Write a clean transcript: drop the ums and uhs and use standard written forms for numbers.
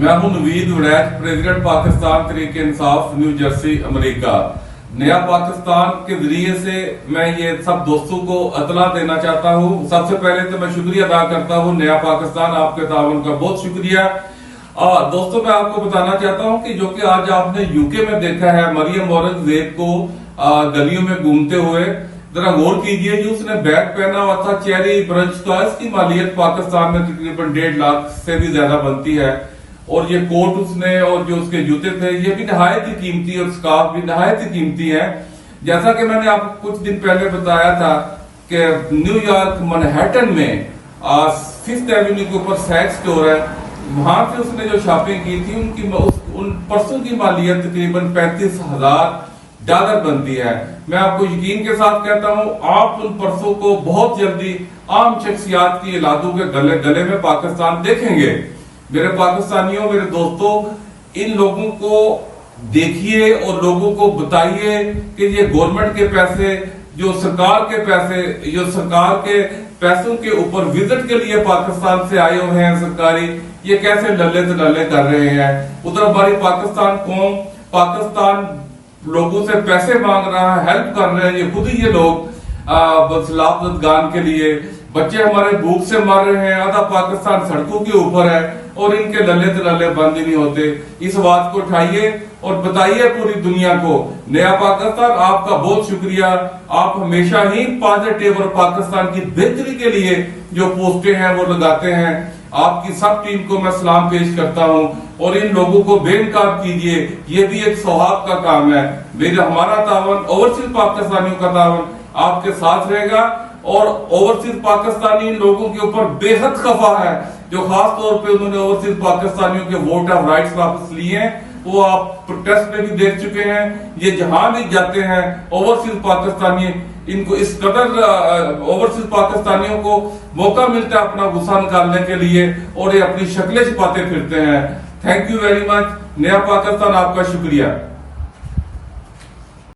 मैं हूं Naveed Waraich, president Pakistan Tehreek Insaf new Jersey America. नया पाकिस्तान के जरिए से मैं ये सब दोस्तों को इतला देना चाहता हूं। सबसे पहले तो मैं शुक्रिया अदा करता हूं नया पाकिस्तान, आपके ताउन का बहुत शुक्रिया। दोस्तों मैं आपको बताना चाहता हूं कि जो कि आज आपने यूके में देखा है मरियम औरंगजेब को गलियों में घूमते हुए, जरा गौर कीजिए जी, उसने बैग पहना हुआ था चेरी ब्रंच का। इसकी मालियत पाकिस्तान में तकरीबन 1.5 लाख से भी ज्यादा बनती है। और ये कोट उसने और जो उसके जूते थे ये भी नहायत ही कीमती, और स्कार्फ भी नहायत ही कीमती है। जैसा कि मैंने आपको कुछ दिन पहले बताया था कि न्यूयॉर्क मैनहट्टन में 5th एवेन्यू के ऊपर सैक्स स्टोर है, वहां से उसने जो शॉपिंग की थी उन पर्सों की मालियत तकरीबन $35,000 बनती है। मैं आपको यकीन के साथ कहता हूं, आप उन पर्सों को बहुत जल्दी आम शख्सियात की औलादों के गले में पाकिस्तान देखेंगे। मेरे पाकिस्तानियों, मेरे दोस्तों, इन लोगों को देखिए और लोगों को बताइए कि ये गवर्नमेंट के पैसे, जो सरकार के पैसे, जो सरकार के पैसों के ऊपर विजिट के लिए पाकिस्तान से आए हुए हैं सरकारी, ये कैसे लल्ले से लल्ले कर रहे हैं। उधर हमारी पाकिस्तान कौम, पाकिस्तान लोगों से पैसे मांग रहा है, हेल्प कर रहे हैं, ये खुद ही ये लोग सलाफतगान के लिए। बच्चे हमारे भूख से मर रहे हैं, आधा पाकिस्तान सड़कों के ऊपर है और इनके लल्ले से लल्ले बंद ही नहीं होते। इस बात को उठाइए और बताइए पूरी दुनिया को। नया पाकिस्तान, आपका बहुत शुक्रिया। आप हमेशा ही पॉजिटिव और पाकिस्तान की बेहतरी के लिए जो पोस्टें हैं वो लगाते हैं। आपकी सब टीम को मैं सलाम पेश करता हूं और इन लोगों को बेनकाब कीजिए, ये भी एक सौहाब का काम है। हमारा तावन, ओवरसीज पाकिस्तानियों का तावन आपके साथ रहेगा। और ओवरसीज पाकिस्तानी लोगों के ऊपर बेहद खफा है, जो खास तौर पे उन्होंने ओवरसीज पाकिस्तानियों के वोट ऑफ राइट्स वापस लिए हैं। वो आप प्रोटेस्ट में भी देख चुके हैं। ये जहां भी जाते हैं ओवरसीज पाकिस्तानी, इनको इस कदर ओवरसीज पाकिस्तानियों को मौका मिलता है अपना गुस्सा निकालने के लिए और ये अपनी शक्लें छिपाते फिरते हैं। Thank you very much. नया पाकिस्तान, आपका शुक्रिया।